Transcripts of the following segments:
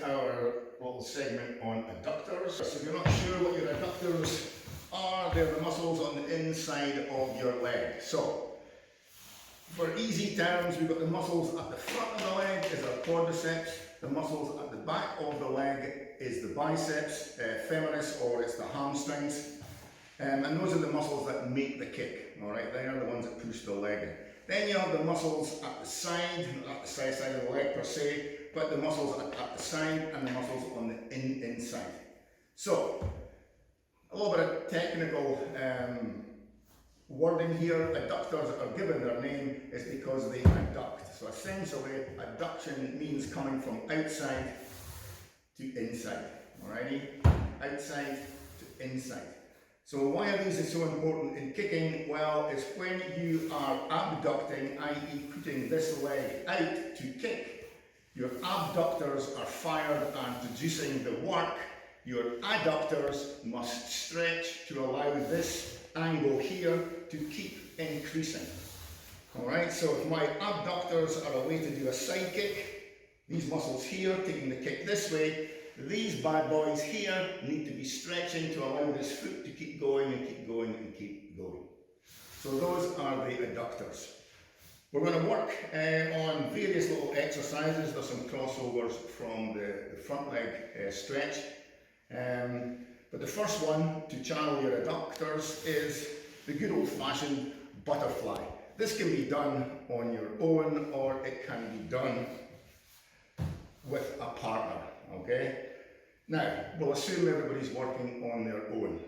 our little segment on adductors. So if you're not sure what your adductors are, they're the muscles on the inside of your leg. So, for easy terms, we've got the muscles at the front of the leg is our quadriceps, the muscles at the back of the leg is the biceps, femoris, or it's the hamstrings. And those are the muscles that make the kick, alright? They are the ones that push the leg in. Then you have the muscles at the side, not the side of the leg per se, but the muscles at the side and the muscles on the inside. So, a little bit of technical wording here. Adductors are given their name is because they adduct. So essentially, adduction means coming from outside to inside, alrighty? Outside to inside. So why are these so important in kicking? Well, it's when you are abducting, i.e. putting this leg out to kick, your abductors are fired and producing the work. Your adductors must stretch to allow this angle here to keep increasing. Alright, so if my abductors are a way to do a side kick, these muscles here taking the kick this way, these bad boys here need to be stretching to allow this foot to keep going and keep going and keep going. So those are the adductors. We're going to work on various little exercises. There's some crossovers from the front leg stretch. But the first one to channel your adductors is the good old-fashioned butterfly. This can be done on your own or it can be done with a partner, okay? Now, we'll assume everybody's working on their own.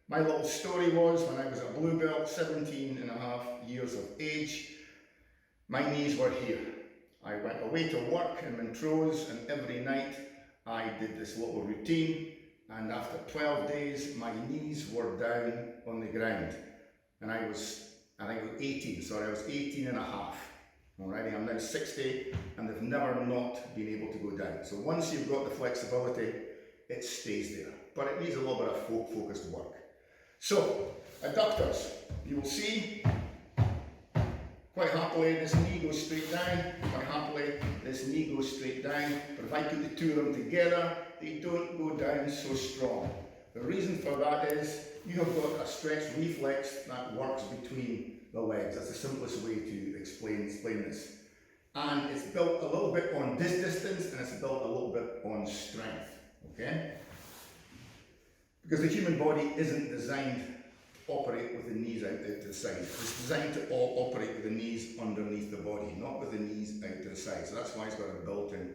My little story was when I was a blue belt, 17 and a half years of age, my knees were here. I went away to work in Montrose and every night I did this little routine, and after 12 days my knees were down on the ground. And I was 18, sorry, I was 18 and a half. Alrighty, I'm now 60 and they've never not been able to go down. So once you've got the flexibility, it stays there. But it needs a little bit of focused work. So, adductors, you will see, quite happily this knee goes straight down, quite happily this knee goes straight down. But if I put the two of them together, they don't go down so strong. The reason for that is you have got a stretch reflex that works between the legs. That's the simplest way to explain this. And it's built a little bit on this distance and it's built a little bit on strength, okay? Because the human body isn't designed to operate with the knees out to the side. It's designed to operate with the knees underneath the body, not with the knees out to the side. So that's why it's got a built-in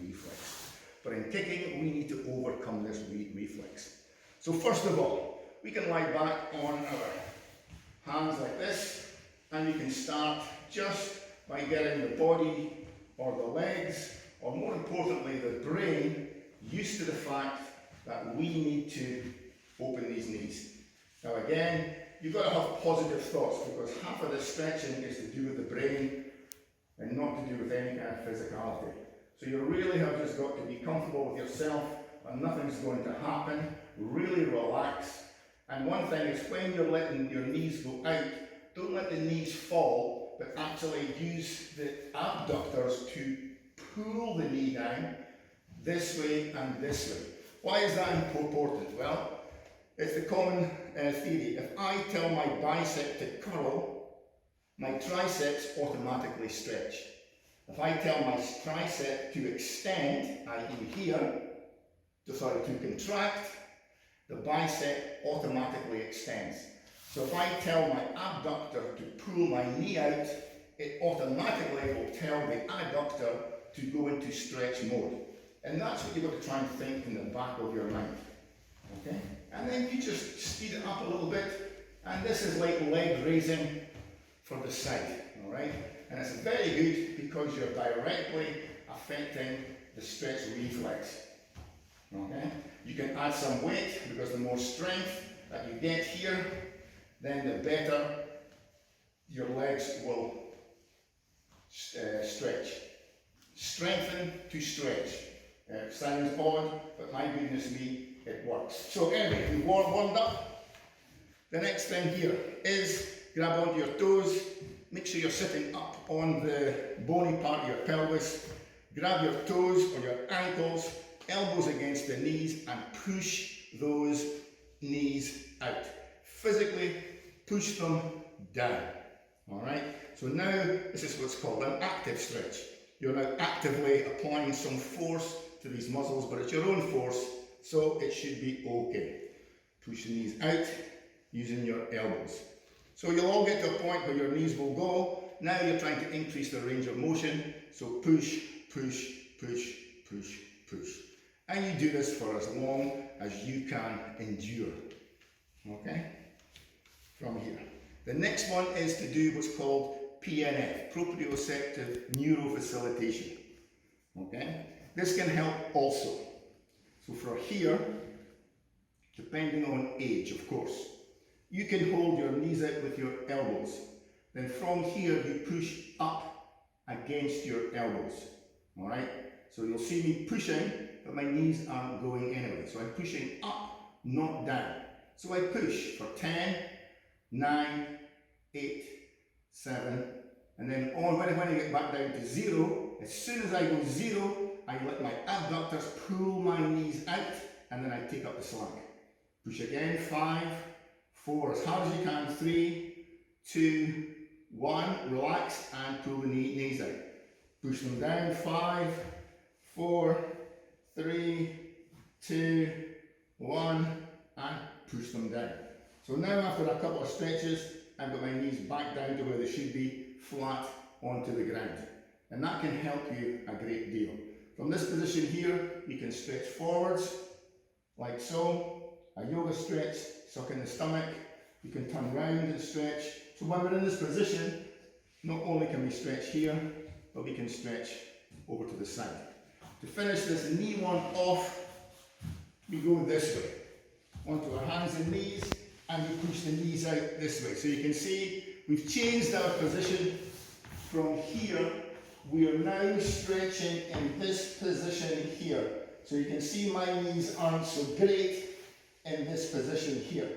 reflex. But in kicking, we need to overcome this reflex. So first of all, we can lie back on our hands like this, and you can start just by getting the body or the legs, or more importantly the brain, used to the fact that we need to open these knees. Now again, you've got to have positive thoughts because half of the stretching is to do with the brain and not to do with any kind of physicality. So you really have just got to be comfortable with yourself and nothing's going to happen. Really relax. And one thing is when you're letting your knees go out, don't let the knees fall, but actually use the abductors to pull the knee down this way and this way. Why is that important? Well, it's the common theory. If I tell my bicep to curl, my triceps automatically stretch. If I tell my tricep to extend, i.e. here, to contract, the bicep automatically extends. So if I tell my abductor to pull my knee out, it automatically will tell the adductor to go into stretch mode. And that's what you've got to try and think in the back of your mind. Okay? And then you just speed it up a little bit, and this is like leg raising for the side. Alright? And it's very good because you're directly affecting the stretch reflex. Okay? You can add some weight because the more strength that you get here, then the better your legs will stretch. Strengthen to stretch. Sounds odd, but my goodness me, it works. So anyway, we've warmed up. The next thing here is grab onto your toes, make sure you're sitting up on the bony part of your pelvis, grab your toes or your ankles, elbows against the knees, and push those knees out. Physically push them down. Alright? So now this is what's called an active stretch. You're now actively applying some force to these muscles, but it's your own force, so it should be okay. Push the knees out using your elbows. So you'll all get to a point where your knees will go. Now you're trying to increase the range of motion, so push, push, push, push, push. And you do this for as long as you can endure. Okay? From here. The next one is to do what's called PNF, proprioceptive neurofacilitation. Okay? This can help also. So for here, depending on age, of course, you can hold your knees out with your elbows. Then from here, you push up against your elbows. Alright? So you'll see me pushing, but my knees aren't going anyway. So I'm pushing up, not down. So I push for 10, 9, 8, 7, and then on when I get back down to 0, as soon as I go 0, I let my abductors pull my knees out, and then I take up the slack. Push again, 5, 4, as hard as you can, 3, 2, 1, relax and pull the knees out. Push them down, 5, 4, 3, 2, 1, and push them down. So now after a couple of stretches, I've got my knees back down to where they should be, flat onto the ground. And that can help you a great deal. From this position here, you can stretch forwards, like so. A yoga stretch, suck in the stomach. You can turn round and stretch. So when we're in this position, not only can we stretch here, but we can stretch over to the side. To finish this knee one off, we go this way. Onto our hands and knees, and we push the knees out this way. So you can see we've changed our position from here. We are now stretching in this position here. So you can see my knees aren't so great in this position here.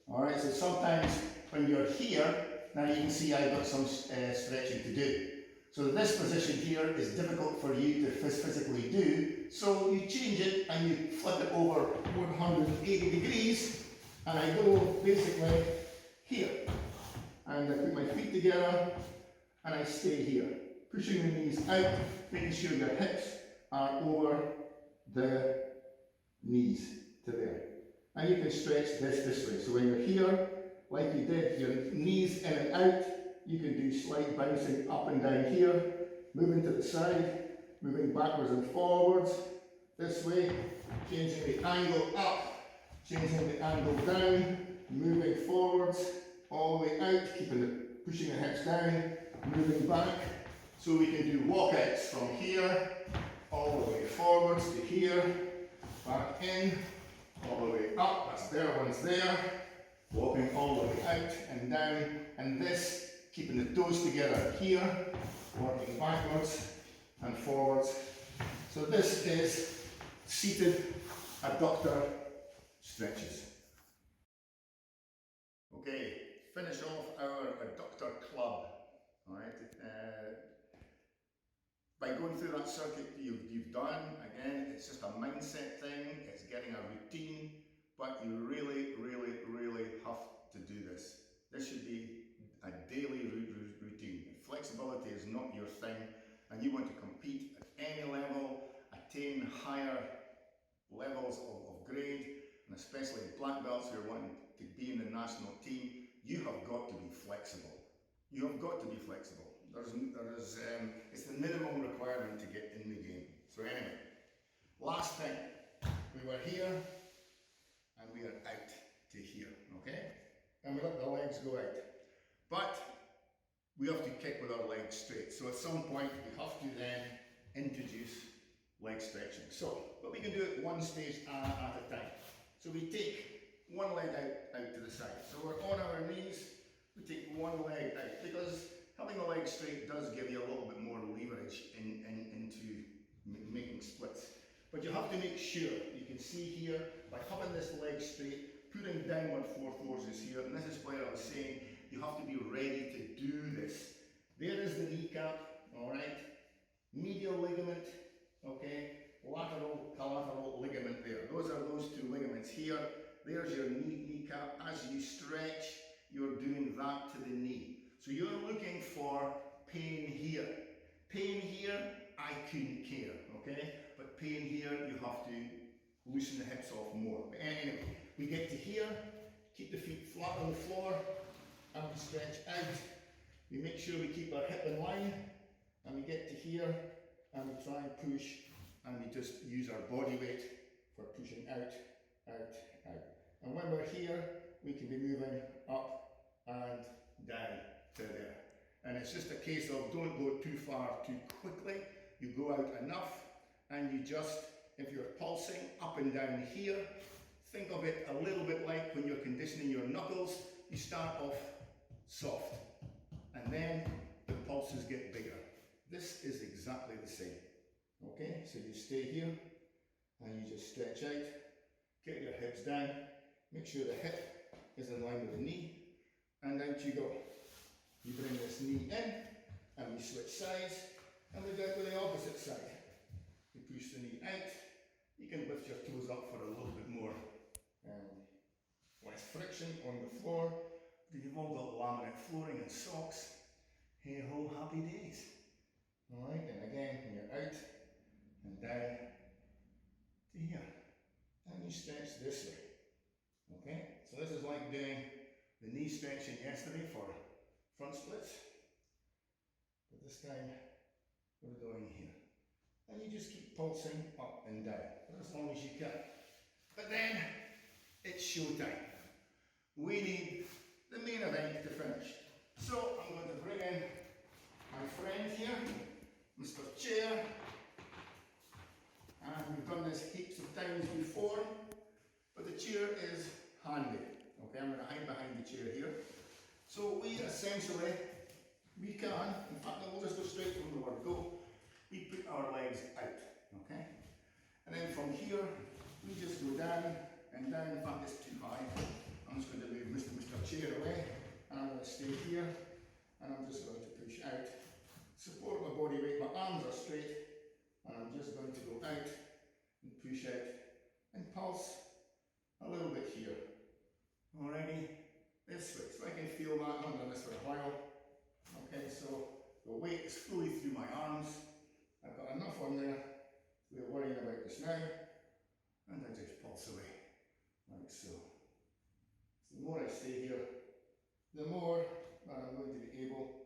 Alright, so sometimes when you're here, now you can see I've got some stretching to do. So this position here is difficult for you to physically do, so you change it and you flip it over 180 degrees, and I go basically here. And I put my feet together and I stay here, pushing the knees out, making sure your hips are over the knees to there. And you can stretch this way. So when you're here, like you did, your knees in and out, you can do slight bouncing up and down here, moving to the side, moving backwards and forwards, this way, changing the angle up, changing the angle down, moving forwards, all the way out, pushing the hips down, moving back. So we can do walkouts from here, all the way forwards to here, back in, all the way up, that's there, one's there, walking all the way out and down, and this, keeping the toes together here, working backwards and forwards. So this is seated adductor stretches. Okay, finish off our adductor club. Alright, by going through that circuit you've done, again, it's just a mindset thing, it's getting a routine, but you really have to do this. This should be a daily routine. Flexibility is not your thing, and you want to compete at any level, attain higher levels of grade, and especially black belts who are wanting to be in the national team, you have got to be flexible. You have got to be flexible. It's the minimum requirement to get in the game. So anyway, last thing, we were here and we are out to here, okay? And we let the legs go out. But we have to kick with our legs straight. So at some point we have to then introduce leg stretching. But we can do it one stage at a time. So we take one leg out to the side. So we're on our knees, we take one leg out, because having the leg straight does give you a little bit more leverage into making splits. But you have to make sure, you can see here, by having this leg straight, putting downward forces here, and this is where I was saying, you have to be ready to do this. There is the kneecap, alright? Medial ligament, okay? Lateral, collateral ligament there. Those are those two ligaments here. There's your kneecap. As you stretch, you're doing that to the knee. So you're looking for pain here. Pain here, I couldn't care, okay? But pain here, you have to loosen the hips off more. But anyway, we get to here, keep the feet flat on the floor, and we stretch out. We make sure we keep our hip in line, and we get to here, and we try and push, and we just use our body weight for pushing out, out, out. And when we're here, we can be moving up and down to there. And it's just a case of don't go too far too quickly. You go out enough, and you just, if you're pulsing up and down here, think of it a little bit like when you're conditioning your knuckles. You start off soft, and then the pulses get bigger. This is exactly the same. Okay, so you stay here, and you just stretch out, get your hips down, make sure the hip is in line with the knee, and out you go. You bring this knee in, and we switch sides, and we go to the opposite side. You push the knee out. You can lift your toes up for a little bit more less friction on the floor. But you've all got laminate flooring and socks. Hey ho, happy days. Alright, and again, when you're out and down to here. And you stretch this way. Okay, so this is like doing the knee stretching yesterday for front splits. But this time, we're going here. And you just keep pulsing up and down for as long as you can. But then, it's showtime. We need the main event to finish. So, I'm going to bring in my friend here, Mr. Chair. And we've done this heaps of times before, but the chair is handy. Okay, I'm going to hide behind the chair here. So we essentially, we can, in fact, we'll just go straight from the word go. We put our legs out, okay? And then from here, we just go down and down. In fact, it's too high. I'm just going to move Mr. Chair away, and I'm going to stay here, and I'm just going to push out. Support my body weight, my arms are straight, and I'm just going to go out and push out and pulse a little bit here. Alrighty, this way. So I can feel that. I've done this for a while. Okay, so the weight is fully through my arms. I've got enough on there. We're worrying about this now. And I just pulse away, like so. So the more I stay here, the more that I'm going to be able